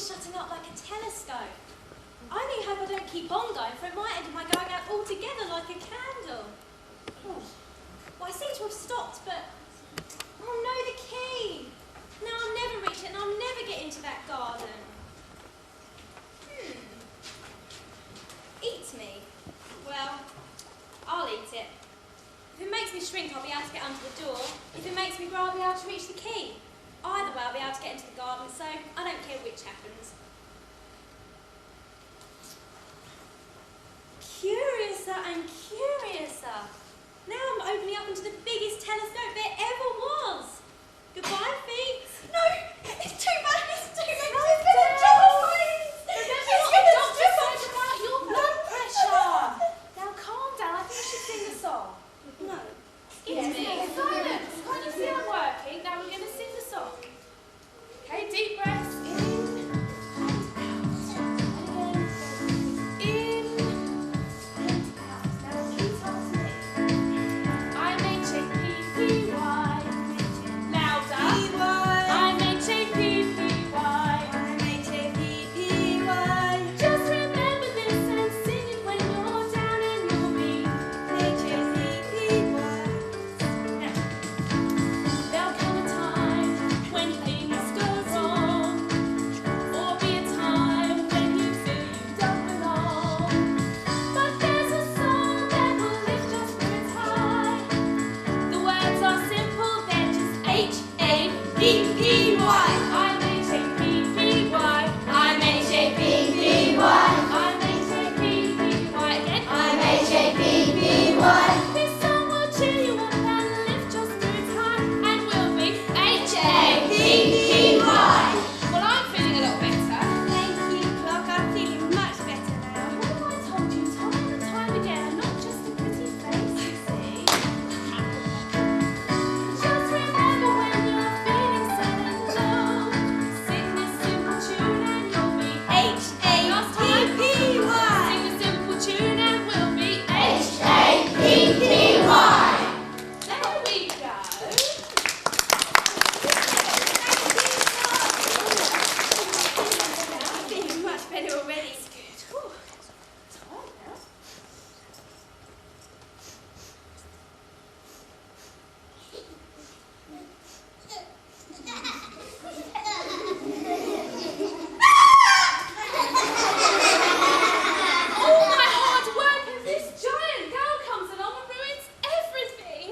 shutting up like a telescope. I only hope I don't keep on going, for it might end in my going out altogether like a candle. Oh. Well, I seem to have stopped, but... Oh no, the key! Now I'll never reach it and I'll never get into that garden. Eat me? Well, I'll eat it. If it makes me shrink, I'll be able to get under the door. If it makes me grow, I'll be able to reach the key. Either way, I'll be able to get into the garden, so I don't care which happens. Curiouser and curiouser. Now I'm opening up into the biggest telescope there ever was. Goodbye, feet. No, it's too bad. It's too bad. No, it's going to jeopardise. It's going to jeopardise about your blood pressure. Now calm down. I think I should sing the song. No. Excuse me. Silence. Can't you see I'm working? Now we're going to sing the song. Okay, deep breaths in and out. In and out. Now repeat after me. I-M-A-J-P-P-Y. Louder. I-M-A-J-P-P-Y. I-M-A-J-P-P-Y. Just remember this and sing it when you're down and you're weak. I-M-A-J-P-P-Y. Now, there'll come a time when things go wrong, or be a time when you feel you don't belong. But there's a song that will lift your spirits high. The words are simple, they're just H-A-P-P-Y. I-M-A-J-P-P-Y. I-M-A-J-P-P-Y. I-M-A-J-P-P-Y. Again. I-M-A-J-P-P-Y. This song will cheer you up and lift your spirits high, and will be H-A-P-P-Y. Well, I'm feeling a little better. Thank you, Clock. I'm feeling much better now. What have I told you time and time again? I'm not just a pretty face, you see. Just remember when you're feeling sad and low, sing this simple tune and you'll be H-A-P-P-Y. Sing the simple tune and we'll be H-A-P-P-Y. There we go. I'm feeling much better already. Good. Whew. Tired now. All my hard work and this giant girl comes along and ruins everything.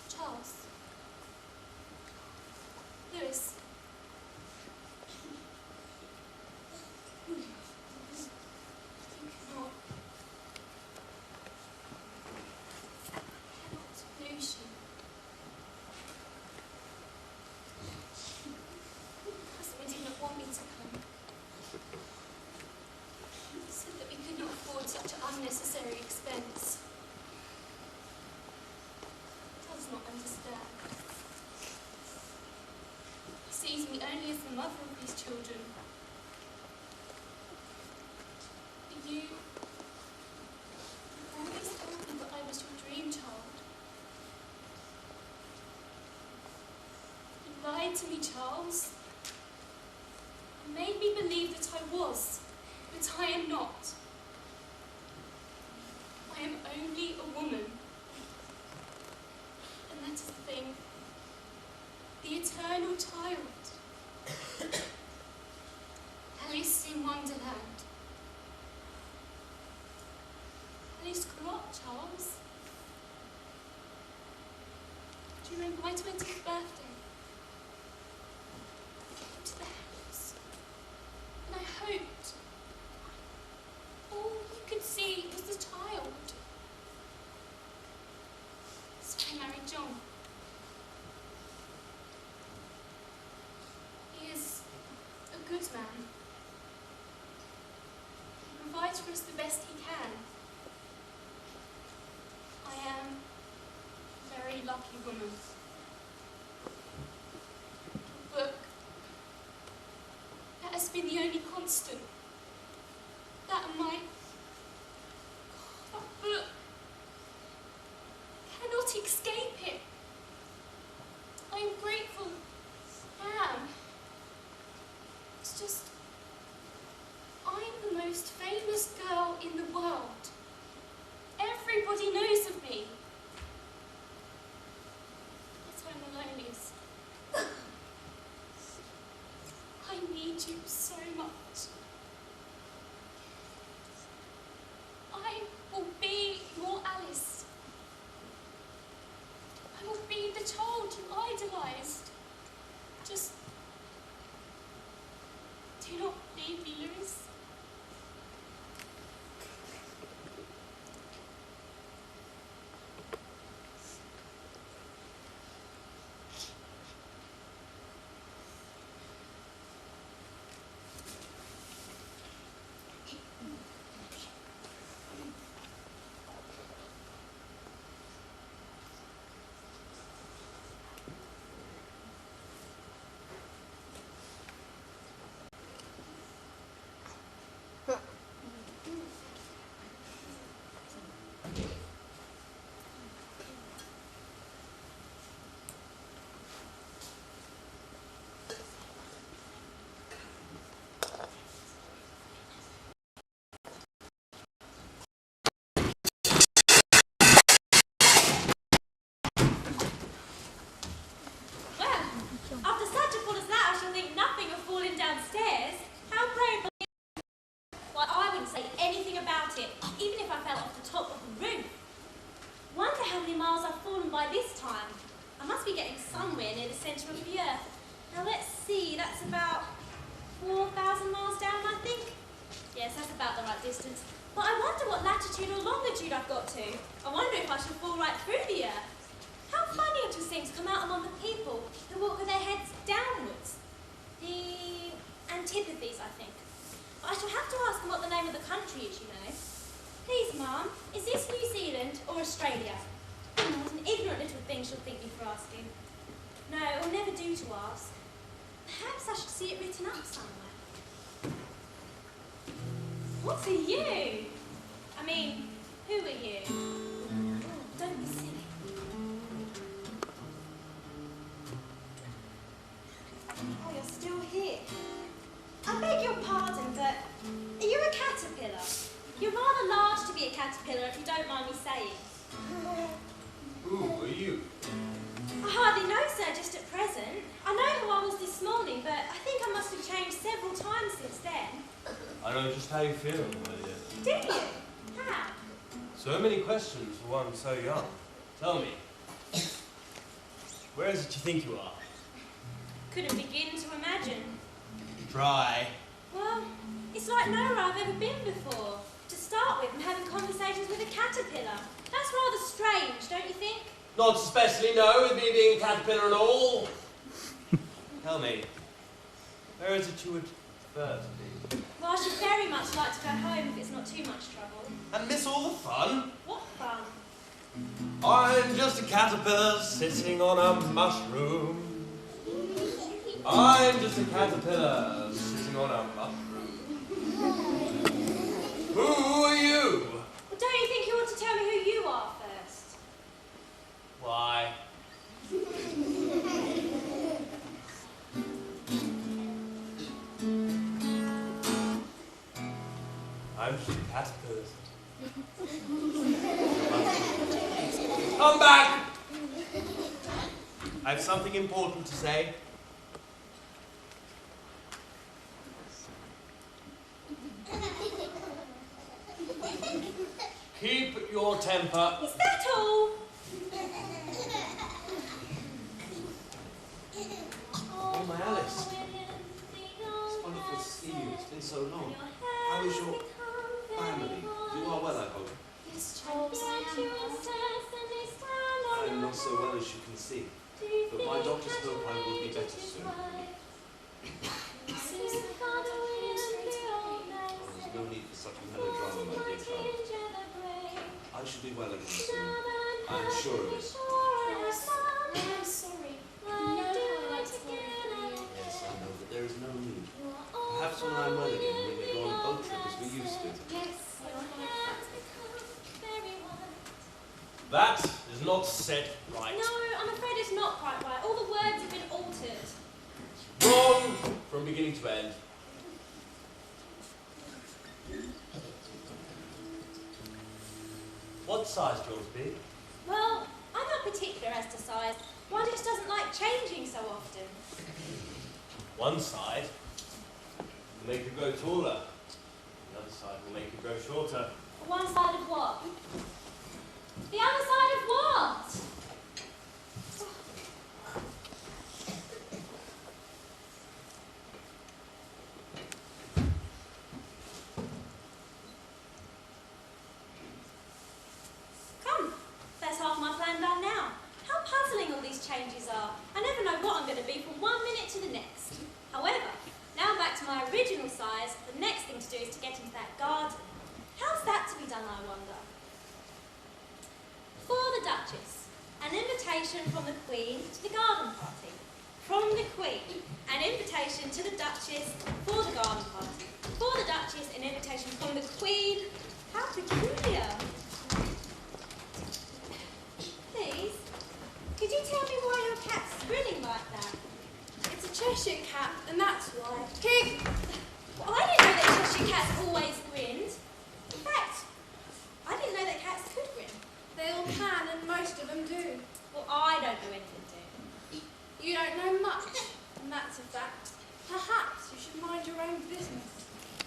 Charles. Lewis. You cannot lose you. Husband did not want me to come. He said that we could not afford such an unnecessary expense. Does not understand. He sees me only as the mother of his children. But you always told me that I was your dream child. You lied to me, Charles. You made me believe that I was, but I am not. I am only a woman. And that is the thing. The eternal child. Alice in Wonderland. Alice grew up, Charles. Do you remember my 20th birthday? I came to the house. And I hoped. All you could see was the child. So I married John. He is a good man. He provides for us the best he can. unlucky woman. A book that has been the only constant. That book cannot escape it. I am grateful. I am. It's just, I'm the most famous girl in the world. Everybody knows of me. But I'm the loneliest. I need you so much. I will be your Alice. I will be the child you idolised. Just do not leave me, Lewis. After such a fall as that, I shall think nothing of falling downstairs. How brave! Why, I wouldn't say anything about it, even if I fell off the top of the roof. Wonder how many miles I've fallen by this time. I must be getting somewhere near the centre of the earth. Now let's see, that's about 4,000 miles down, I think. Yes, that's about the right distance. But I wonder what latitude or longitude I've got to. I wonder if I shall fall right through the earth. How funny it just seems to come out among the people who walk with their heads downwards. The antipathies, I think. But I shall have to ask them what the name of the country is, you know. Please, Ma'am, is this New Zealand or Australia? What an ignorant little thing she'll think me for asking. No, it will never do to ask. Perhaps I should see it written up somewhere. What are you? I mean, who are you? Don't be silly. Oh, you're still here. I beg your pardon, but are you a caterpillar? You're rather large to be a caterpillar, if you don't mind me saying. Who are you? I hardly know, sir, just at present. I know who I was this morning, but I think I must have changed several times since then. I know just how you feel, my dear. Do you? How? So many questions for one so young. Tell me, where is it you think you are? Couldn't begin to imagine. Try. Well, it's like nowhere I've ever been before. To start with, I'm having conversations with a caterpillar. That's rather strange, don't you think? Not especially, no, with me being a caterpillar and all. Tell me, where is it you would prefer to be? Well, I should very much like to go home if it's not too much trouble. And miss all the fun? What fun? I'm just a caterpillar sitting on a mushroom. I'm just a caterpillar sitting on a mushroom. Who are you? Well, don't you think you ought to tell me who you are first? Why? I'm just a caterpillar. Come back! I have something important to say. Keep your temper. Is that all? Oh, my Alice. It's wonderful to see you. It's been so long. How is your family? You are well, I hope. Yes, Charles, I am. I'm not so well as you can see, but my doctors hope I will be better soon. There's no need for such melodrama, my dear child. I shall be well again soon. I am sure of it. That is not said right. No, I'm afraid it's not quite right. All the words have been altered. Wrong from beginning to end. What size do you want to be? Well, I'm not particular as to size. One just doesn't like changing so often. One side will make you grow taller. The other side will make you grow shorter. One side of what? The other side of what? Come, that's half my plan done now. How puzzling all these changes are. I never know what I'm going to be from 1 minute to the next. However, now back to my original size, the next thing to do is to get into that garden. How's that to be done, I wonder? For the Duchess, an invitation from the Queen to the garden party. From the Queen, an invitation to the Duchess for the garden party. For the Duchess, an invitation from the Queen. How peculiar. Please, could you tell me why your cat's grinning like that? It's a Cheshire cat, and that's why. Pig! Well, I didn't know that Cheshire cats always grinned. In fact, I didn't know that cats could grin. They all can, and most of them do. Well, I don't know anything, do. You don't know much, and that's a fact. Perhaps you should mind your own business.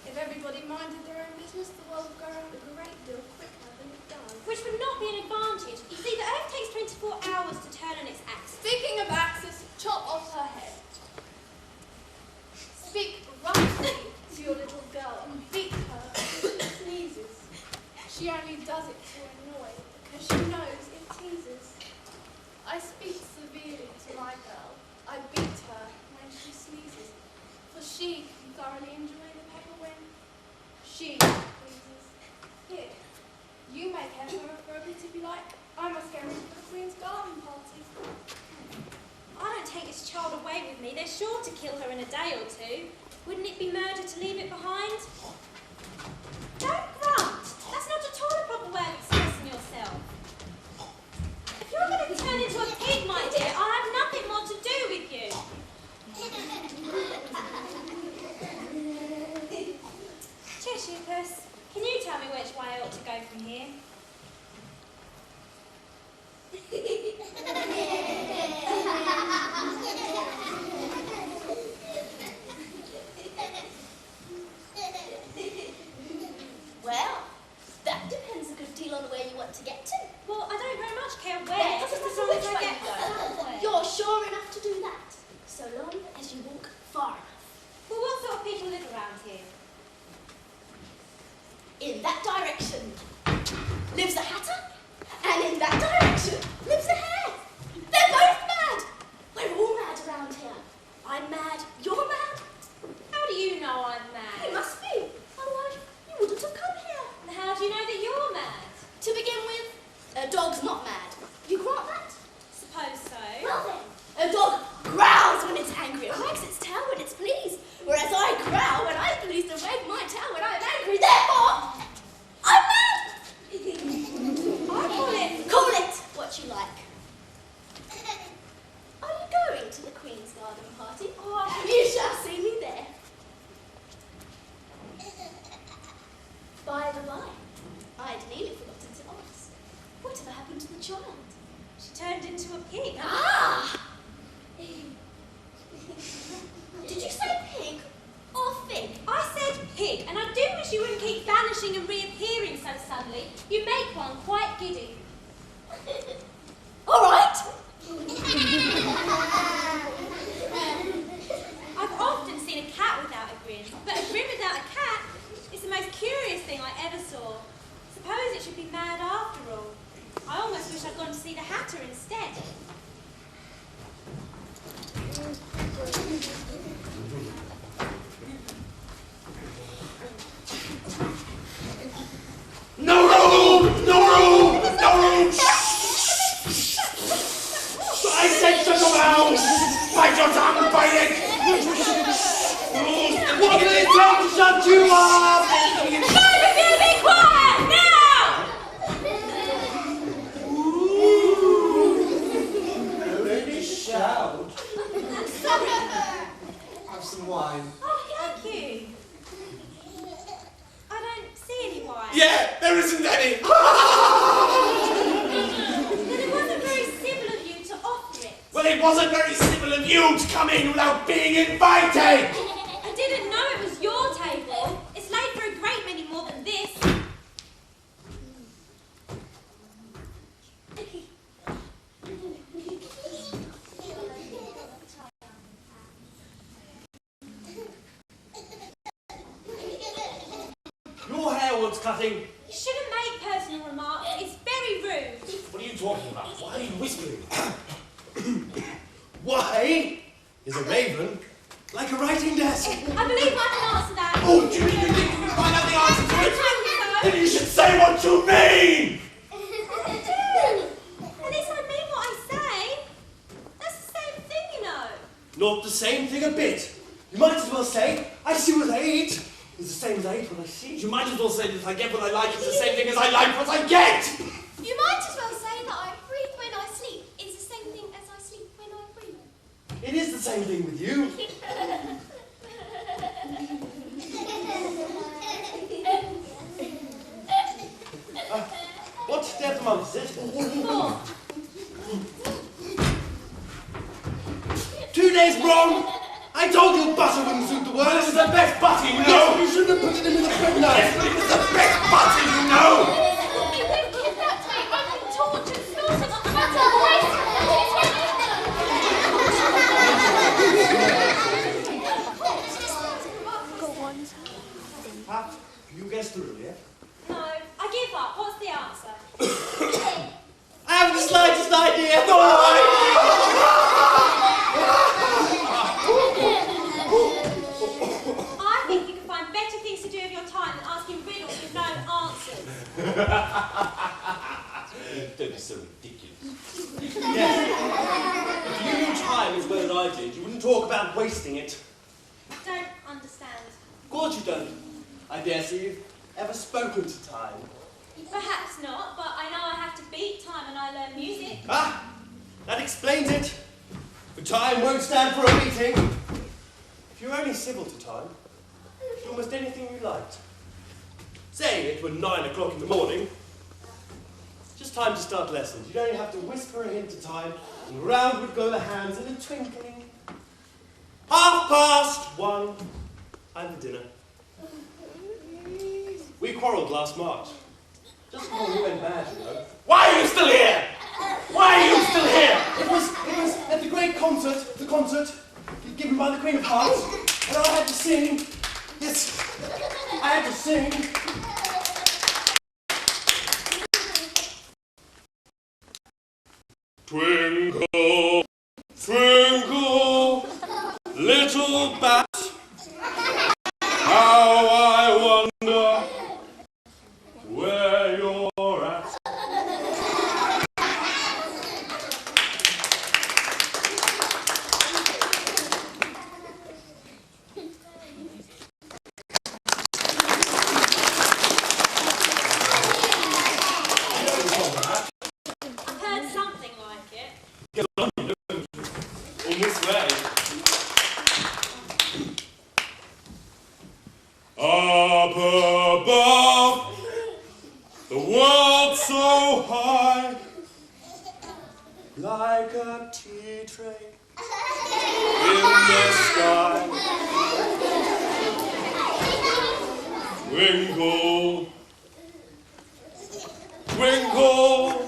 If everybody minded their own business, the world would go around a great deal quicker than it does. Which would not be an advantage. You see, the Earth takes 24 hours to turn on its axis. Speaking of axis, chop off her head. Speak roughly to your little girl and beat her if she sneezes. She only does it to annoy, because she knows it teases. I speak severely to my girl. I beat her when she sneezes, for she can thoroughly enjoy the pepper when she pleases. Here, you may care for a bit if you like. I must go into the Queen's garden party. I don't take this child away with me. They're sure to kill her in a day or two. Wouldn't it be murder to leave it behind? Don't grunt. That's not at all a proper way of expressing yourself. If you're going to turn into a pig, my dear, I'll have nothing more to do with you. Cheshire Puss, can you tell me which way I ought to go from here? Well, that depends a good deal on where you want to get to. Well, I don't very much care where, Well, just doesn't as matter long as which I way get you go. somewhere. You're sure enough to do that, so long as you walk far enough. Well, what sort of people live around here? In that direction lives a hatter, and in that direction lives a hare. They're both mad. We're all mad around here. I'm mad, you're mad. How do you know I'm You mad? must be, otherwise you wouldn't have come here. And how do you know that you're mad? To begin with, a dog's not mad. You grant that? Suppose so. Well then, a dog growls when it's angry and wags its tail when it's pleased, whereas I growl when I'm pleased and wag my tail when I'm angry. Therefore, I'm mad. I Call it what you like. Are you going to the Queen's garden party? Oh, you shall see me there. By the by, I'd nearly forgotten to ask. Whatever happened to the child? She turned into a pig. Ah! Did you say pig or fig? I said pig, and I do wish you wouldn't keep vanishing and reappearing so suddenly. You make one quite giddy. All right. I've often seen a cat without a grin, but a grin without a cat is the most curious thing I ever saw. Suppose it should be mad after all. I almost wish I'd gone to see the Hatter instead. No room! No room! No room! I said shut your mouth! Bite your tongue, bite it! What will it take to shut you up? Guys, I'm going to be quiet now! some wine? Oh, thank you. I don't see any wine. Yeah, there isn't any. But it wasn't very civil of you to offer it. Well, it wasn't very civil of you to come in without being invited. I didn't know it was your table. It's laid for a great many more than this. Your hair wants cutting. You shouldn't make personal remarks. It's very rude. What are you talking about? Why are you whispering? Why is a raven like a writing desk? I believe I can answer that. Oh, do you mean you think you can find out the answer to I it? told you so. Then you should say what you mean! At least I mean what I say. That's the same thing, you know. Not the same thing a bit. You might as well say, I see what I eat. It's the same as I eat what I see. You might as well say that if I get what I like, it's the same thing as I like what I get! You might as well say that I breathe when I sleep. It's the same thing as I sleep when I breathe. It is the same thing with you. What day of the month is it? 4. 2 days wrong! I told you butter wouldn't suit the word. This is the best butter, you know! Yes, you shouldn't have put it in with a bread knife. Yes, but it is the best butter, you know! You went kidnapped me. I've been tortured, slaughtered, Have you guessed the rule yet? No, I give up. What's the answer? I haven't the slightest idea. No, I think you can find better things to do with your time than asking riddles with no answers. Don't be so ridiculous. Yes. If you knew time as well as I did, you wouldn't talk about wasting it. I don't understand. Of course you don't. I dare say you've ever spoken to time. Perhaps not, but I know I have to beat time when I learn music. Ah, that explains it. For time won't stand for a meeting. If you're only civil to time, do almost anything you liked. Say it were 9 o'clock in the morning. Just time to start lessons. You'd only have to whisper a hint to time, and round would go the hands in a twinkling. 1:30. Time for dinner. We quarrelled last March. Just before we went bad, you know. Why are you still here? Why are you still here? It was at the great concert, given by the Queen of Hearts, and I had to sing. Yes, I had to sing. Twinkle, twinkle, little bat, how I wonder where you're at. I've heard something like it. In this way. Up above, the world so high, Like a tea tray. in the sky. Twinkle, twinkle.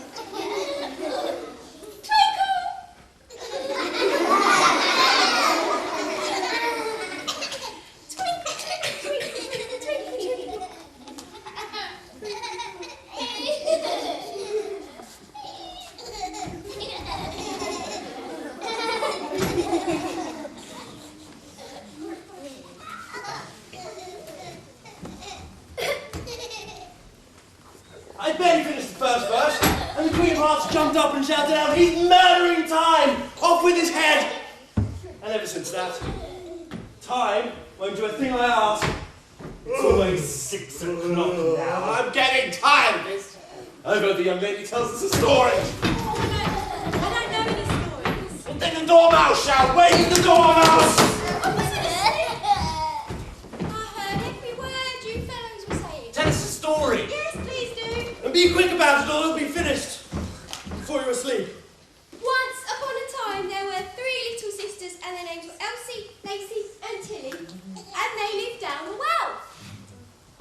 I barely finished the first verse, and the Queen of Hearts jumped up and shouted out, "He's murdering time! Off with his head!" And ever since that, time won't do a thing I ask. It's always 6 o'clock now. I'm getting tired of this. I hope the young lady tells us a story. I don't know any stories. Then the dormouse shall wake the dormouse! I wasn't asleep. their names were Elsie, Lacey and Tilly, and they lived down the well.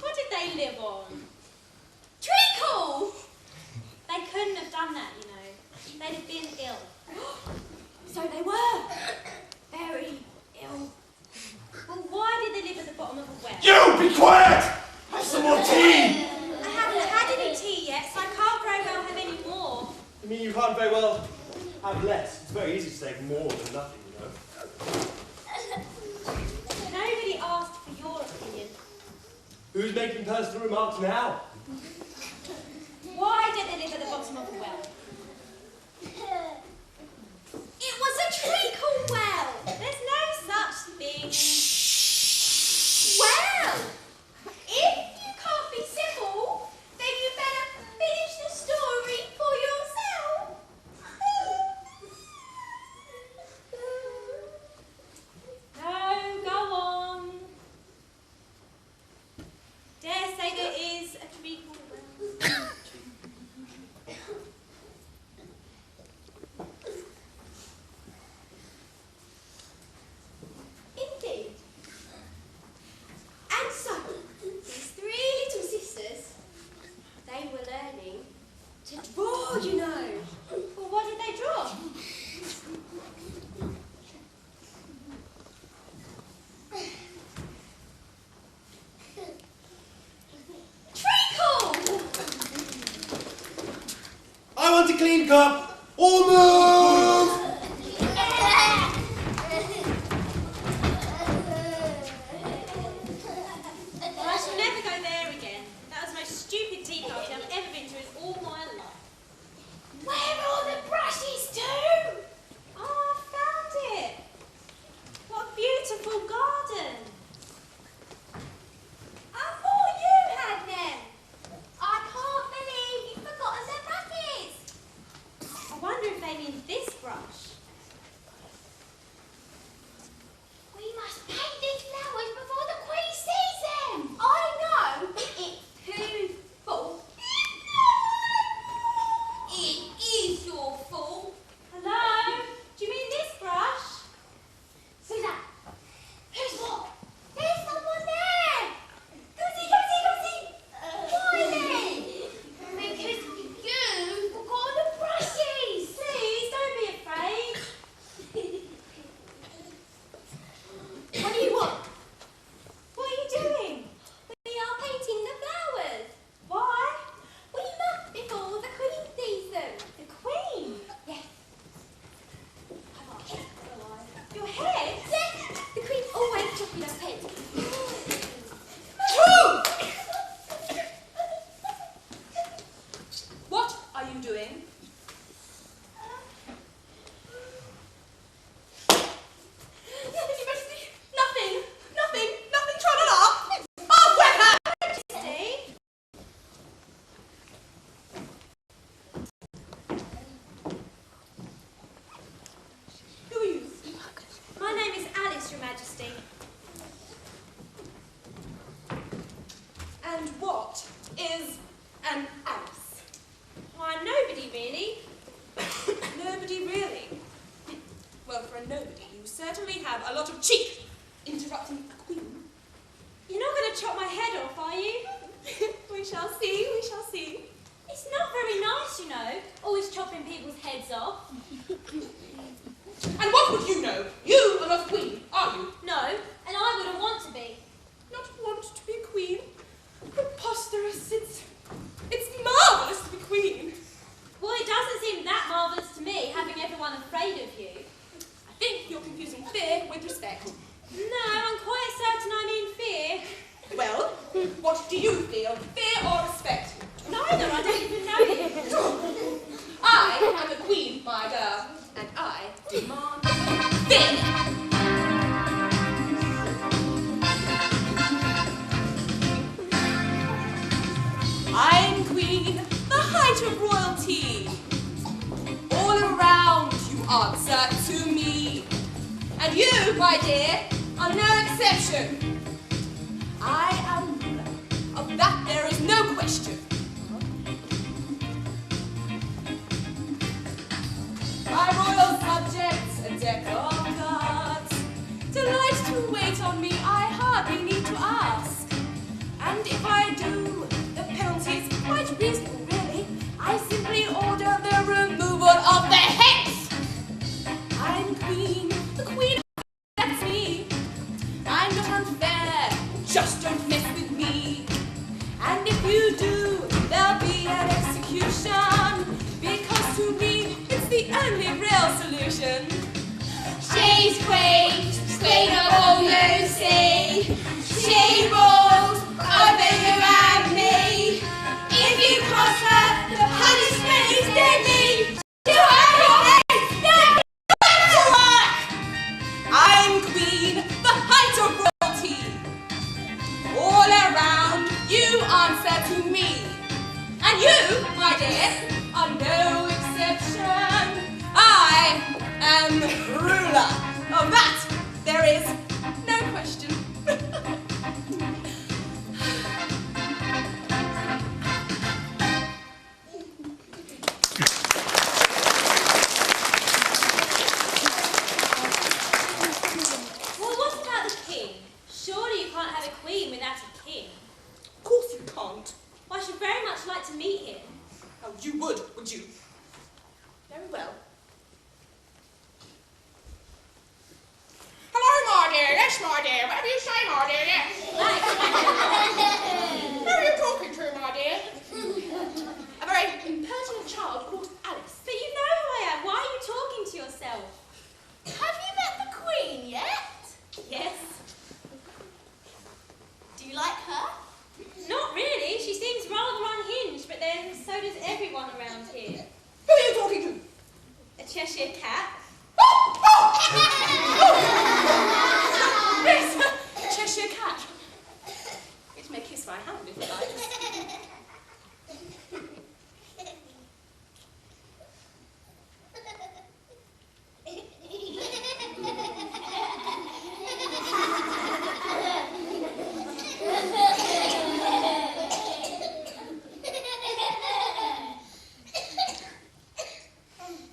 What did they live on? Treacle! They couldn't have done that, you know. They'd have been ill. So they were. Very ill. Well, why did they live at the bottom of a well? You be quiet! Have some more tea! I haven't had any tea yet, so I can't very well have any more. I mean, you can't very well have less. It's very easy to say more than nothing, you know. Nobody asked for your opinion. Who's making personal remarks now? Why did they live at the bottom of a well? It was a treacle well. There's no such thing. Well, if you can't be civil, then you better finish the story for yourself. No, go on. Dare say there is a treacle well. Indeed. And so, these three little sisters, they were learning to draw, you know. Well, what did they draw? Treacle! I want a clean cup! All move! Well, I shall never go there again. That was the most stupid tea party I've ever been to in all my life. Where are all the brushes to? Oh, I found it. What a beautiful garden. I thought you had them. I can't believe you've forgotten the brushes. I wonder if they mean this brush. We must paint these flowers before the Queen sees them. I know it's too full. It is your fault. Hello? Do you mean this brush? Suzanne, who's what? There's someone there. Go see, go see, go see. Why then? Because you forgot the brushes. Please, don't be afraid. What do you want? What are you doing? We are painting the flowers. Why? We must before the Queen sees them. The Queen. Yes. Have our head alive. Your head? Yes, the Queen always chopping us heads. What are you doing? Nothing, nothing, tra-la-la. Oh, where her? Steve? Who are you? My name is Alice, Your Majesty. And what is an Alice? Why, nobody really. Nobody really? Well, for a nobody, you certainly have a lot of cheek interrupting a queen. You're not going to chop my head off, are you? We shall see, we shall see. It's not very nice, you know, always chopping people's heads off. And what would you know? You are not a queen, are you? No, and I wouldn't want to be. Not want to be a queen? Preposterous. It's marvellous to be queen. Well, it doesn't seem that marvellous to me, having everyone afraid of you. I think you're confusing fear with respect. No, I'm quite certain I mean fear. Well, what do you feel? Fear or respect? Neither, I don't even know you. I am the queen, my girl, and I demand fear. I'm queen, the height of royalty. All around you answer to me. And you, my dear, are no exception. I am ruler. Of that there is no question. My royal subjects, a deck of cards. wait on me, I hardly need to ask. And if I do, the penalty's quite reasonable, really. I simply order the removal of the heads. I'm queen, the queen, that's me. I'm not unfair, just don't mess with me. And if you do, there'll be an execution, because to me, it's the only real solution. She's queen, queen of all you see. She rules over you and me. If you cross her, the punishment is deadly. To her face, then back to work. I'm queen, the height of royalty. All around, you answer to me. And you, my dear, are no exception. I am ruler. Of that, there is no question. Well, what about the king? Surely you can't have a queen without a king. Of course you can't. Well, I should very much like to meet him. Oh, you would you? Very well. Hello, my dear. Yes, my dear. Whatever you say, my dear, yes. Who are you talking to, my dear? A very impertinent child called Alice. But you know who I am. Why are you talking to yourself? Have you met the queen yet? Yes. Do you like her? Not really. She seems rather unhinged, but then so does everyone around here. Who are you talking to? A Cheshire cat. Yes, a Cheshire cat. It may kiss my hand if you like.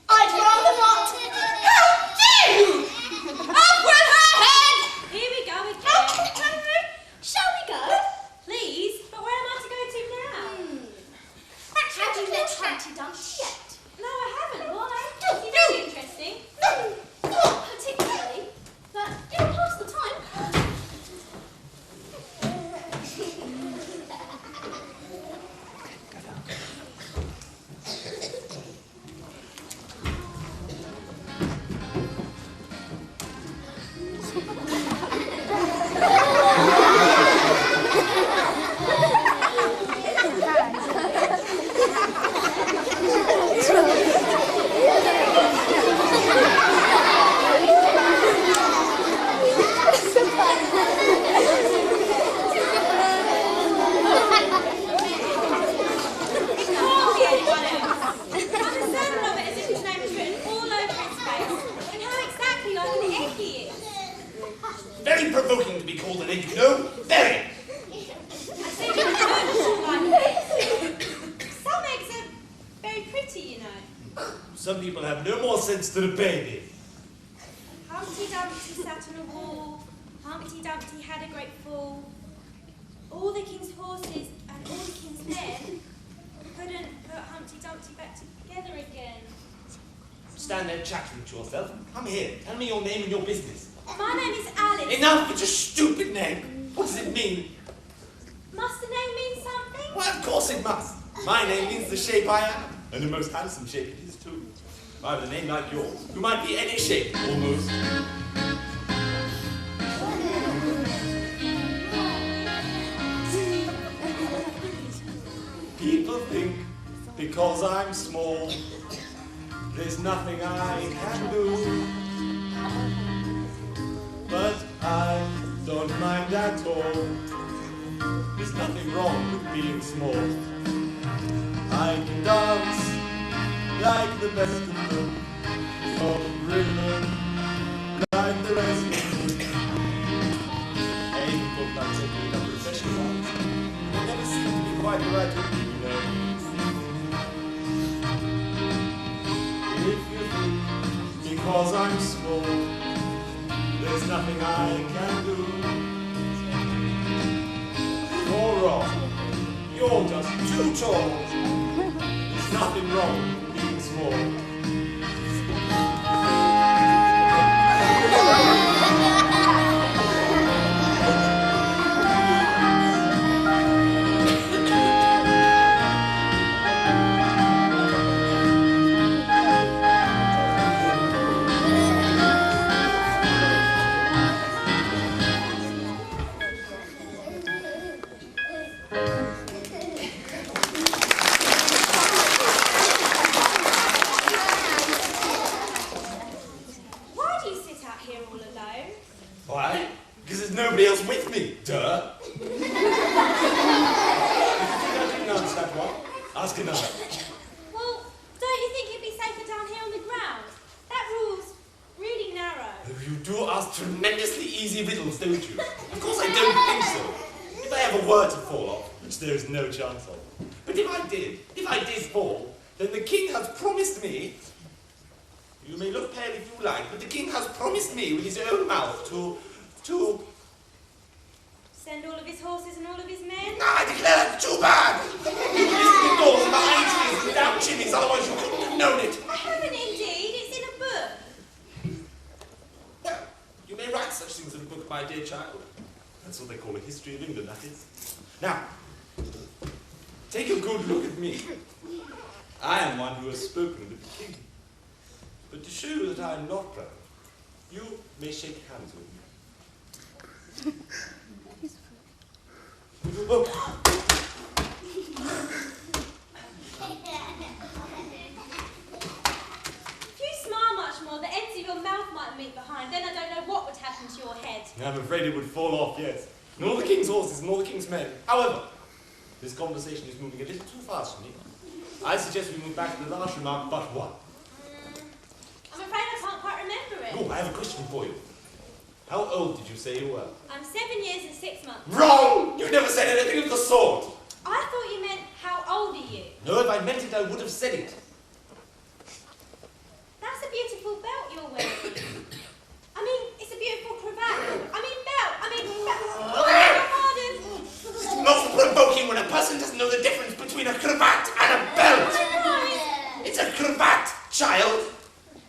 I'd rather not. How dare you! Up with her head! Here we go again. Shall we go? Please, but where am I to go to now? Have you met Humpty Dumpty yet? No, I haven't. Why? You know, interesting. Not particularly, but it'll pass the time. Very provoking to be called an egg, you know? Very! Some eggs are very pretty, you know. Some people have no more sense than a baby. Humpty Dumpty sat on a wall. Humpty Dumpty had a great fall. All the king's horses and all the king's men couldn't put Humpty Dumpty back together again. Stand there chattering to yourself. Come here, tell me your name and your business. My name is Alice. Enough with your stupid name. What does it mean? Must the name mean something? Well, of course it must. My name means the shape I am. And the most handsome shape it is, too. If I have a name like yours, you might be any shape, almost. People think because I'm small, there's nothing I can do. But I don't mind at all. There's nothing wrong with being small. I can dance like the best of them, talk rhythm like the rest of them. Aim for not taking a professional, they never seem to be quite the right one, you know. If you think because I'm small, there's There's nothing I can do. You're wrong. You're just too tall. There's nothing wrong with being small. Why do you sit out here all alone? Why? Because there's nobody else with me, duh. I didn't understand what. Ask another. Well, don't you think it'd be safer down here on the ground? That rule's really narrow. You do ask tremendously easy riddles, don't you? Of course I don't think so. If I ever were to fall off, which there is no chance of, but if I did fall, then the king has promised me, you may look pale if you like, but the king has promised me with his own mouth to... Send all of his horses and all of his men? I declare that's too bad! Listen indoors and behind trees and without chimneys, otherwise you couldn't have known it. I haven't indeed. It's in a book. Well, you may write such things in a book, my dear child. That's what they call a history of England, that is. Now, take a good look at me. I am one who has spoken with the king. But to show you that I am not proud, you may shake hands with me. Oh. If you smile much more, the ends of your mouth might meet behind. Then I don't know what would happen to your head. I'm afraid it would fall off, yes. And all the king's horses and all the king's men. However, this conversation is moving a little too fast for me. I suggest we move back to the last remark, but one. I'm afraid I can't quite remember it. Oh, I have a question for you. How old did you say you were? I'm 7 years and 6 months. Wrong! You never said anything of the sort! I thought you meant how old are you? No, if I meant it, I would have said it. That's a beautiful belt you're wearing. I mean, it's a beautiful cravat. I mean, belt. I mean, pardon. It's most provoking when a person doesn't know the difference between a cravat and a belt. It's a cravat, child.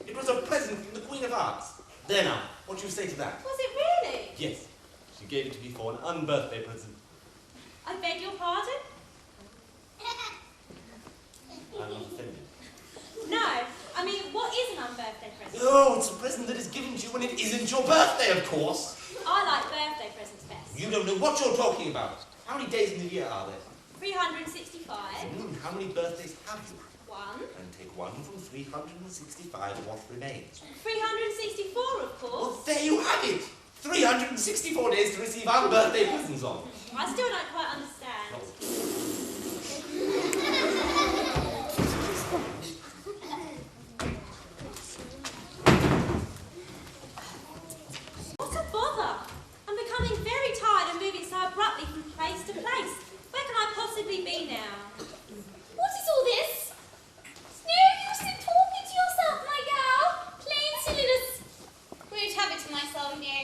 It was a present from the Queen of Hearts. There now, what do you say to that? Was it really? Yes, she gave it to me for an unbirthday present. I beg your pardon? I'm not offended. No. I mean, what is an unbirthday present? Oh, it's a present that is given to you when it isn't your birthday, of course. I like birthday presents best. You don't know what you're talking about. How many days in the year are there? 365. How many birthdays have you? 1. And take 1 from 365, what remains? 364, of Well, course. there you have it! 364 days to receive our birthday presents on. I still don't quite understand. What a bother! I'm becoming very tired of moving so abruptly from place to place. Where can I possibly be now? What is all this? It's no use in talking to yourself, my girl. Plain silliness. Won't have it to myself, no.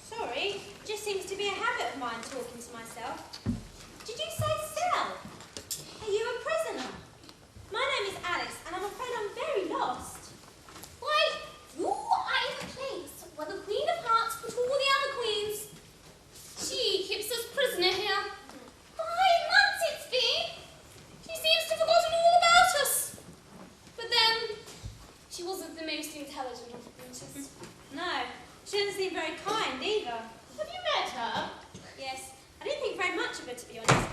Sorry, just seems to be a habit of mine talking to myself. Did you say cell? Are you a prisoner? My name is Alice, and I'm afraid I'm very lost. Why, you are in the place where the Queen of Hearts put all the other queens. She keeps us prisoner here. 5 months it's been. She seems to have forgotten all about us. But then, she wasn't the most intelligent of creatures. No, she doesn't seem very kind either. Have you met her? Yes, I didn't think very much of her, to be honest.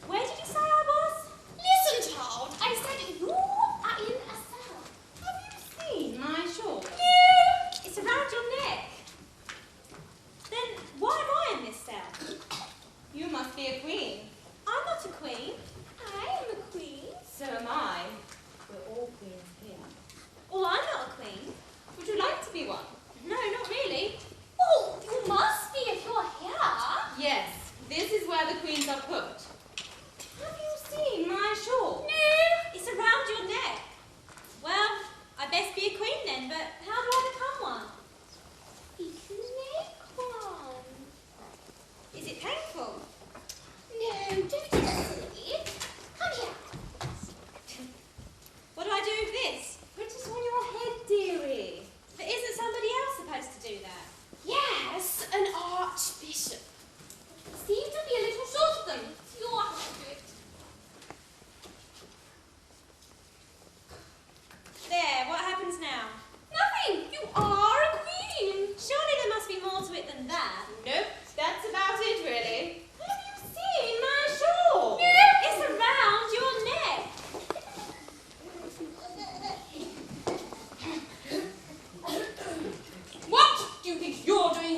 Where did you say I was? Listen, child, I said you are in a cell. Have you seen my shawl? No. It's around your neck. Then why am I in this cell? You must be a queen. I'm not a queen. I am a queen. So am I. We're all queens here. Well, I'm not a queen. Would you like to be one? No, not really. Well, you must be if you're here. Yes, this is where the queens are put. Have you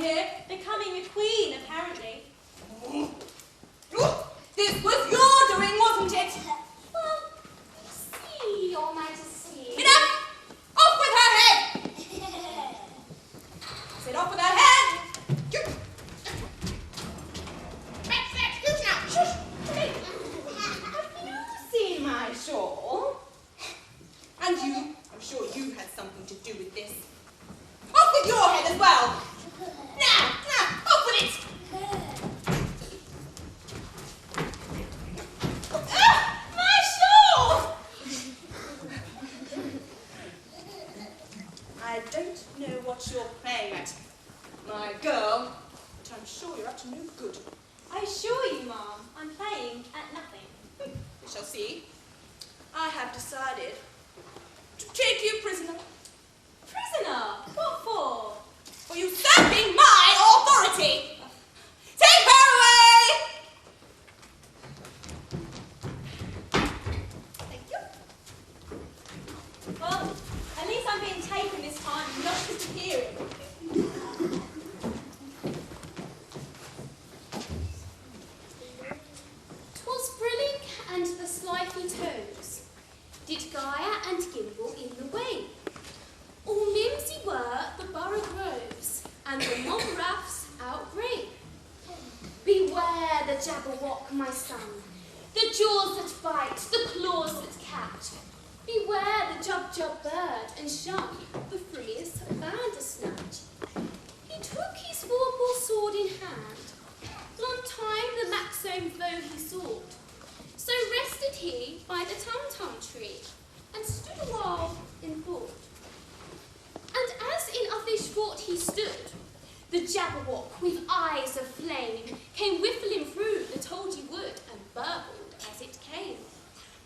here? Becoming a queen, apparently. This was your doing, wasn't it? Well, see, Your Majesty. Enough! Off with her head! I said off with her head! Have you seen my shawl? And you, I'm sure you had something to do with this. Off with your head as well! Now, off with it! My shawl! I don't know what you're playing at, my girl, but I'm sure you're up to no good. I assure you, Mom, I'm playing at nothing. We shall see. I have decided to take you prisoner Prisoner? What for? for usurping my authority. Take her away! Thank you. Well, at least I'm being taken this time, not disappearing. 'Twas Brillig and the Slithy Toes did Gaia and Gimble in the way. All mimsy were the Borough Groves and the Monraffs outbreak. Beware the Jabberwock, my son, the jaws that bite, the claws that catch. Beware the Jub-Jub bird and shun the freest Bandersnatch. He took his vorpal sword in hand, long time the Maxome foe he sought. So rested he by the Tum-Tum tree, and stood a while in thought. And as in Uffish fort he stood, the Jabberwock with eyes of flame came whiffling through the Toldy wood and burbled as it came.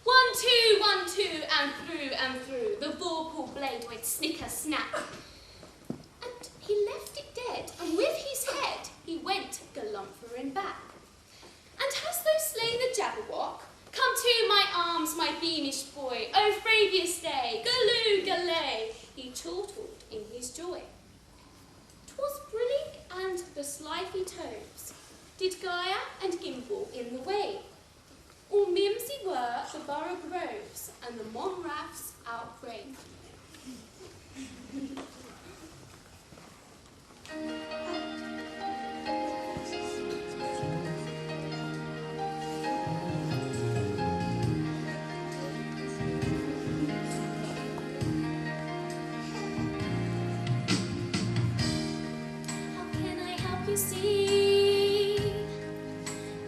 1, 2, 1, 2, and through, the vorpal blade went snicker-snap. And he left it dead, and with his head he went galumphering back. And hast thou slain the Jabberwock? Come to my arms, my beamish boy, O Fravius day, galoo, galay, he chortled in his joy. 'Twas Brillig and the Slithy Toes did Gaia and Gimble in the way. All mimsy were the Borough Groves and the Monraffs outbreak. How can I help you see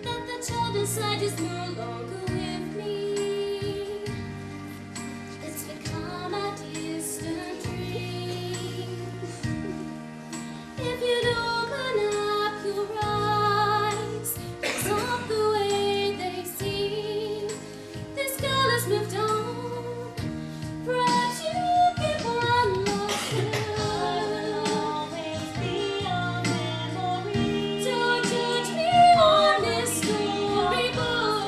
that the child inside is no longer with me? It's become a distant dream. If you'd open up your eyes, it's not the way they seem. This girl has moved on. Perhaps you give one last Don't judge me on this storybook.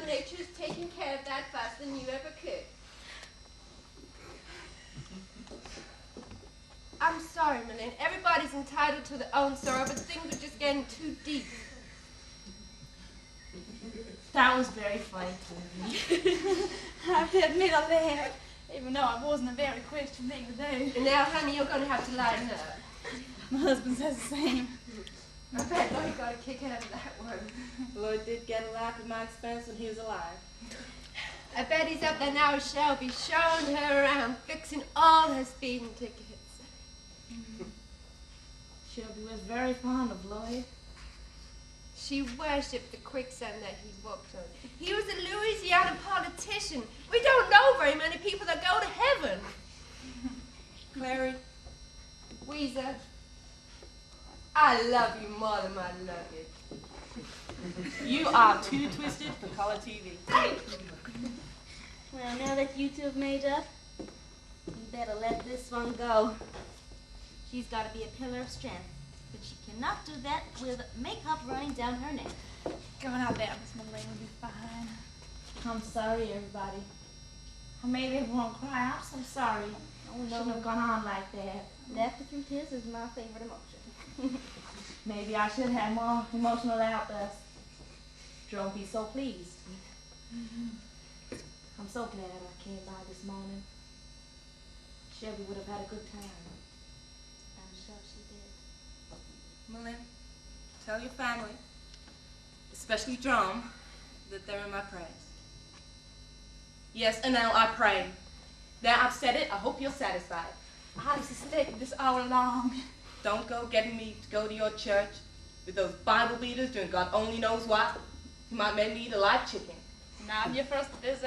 Nature's taking care of that faster than you ever could. I'm sorry, Malin. Everybody's entitled to their own sorrow, but things are just getting too deep. That was very funny, Toby. I have to admit I laughed, even though it wasn't a very Christian thing to do. And now, honey, you're going to have to lighten up. My husband says the same. I bet Lloyd got a kick out of that one. Lloyd did get a laugh at my expense when he was alive. I bet he's up there now with Shelby, showing her around, fixing all her speeding tickets. Shelby was very fond of Lloyd. She worshipped the quicksand that he walked on. He was a Louisiana politician. We don't know very many people that go to heaven. Clary, Weezer, I love you more than my luggage. You are too twisted for color TV. Well, now that you two have made up, you better let this one go. She's got to be a pillar of strength, but she cannot do that with makeup running down her neck. Going out there, Miss Malin will be fine. I'm sorry, everybody. I made everyone cry. I'm so sorry. Oh, no. Shouldn't have gone on like that. Laughter through tears is my favorite emotion. Maybe I should have more emotional outbursts. Don't be so pleased. I'm so glad I came by this morning. Shelby would have had a good time. I'm sure she did. Malin, tell your family, especially Drum, that they're in my prayers. Yes, and now I pray. Now I've said it, I hope you're satisfied. I've suspected this all along. Don't go getting me to go to your church with those Bible beaters doing God only knows what. You might make me eat a live chicken. Now I'm your first visit.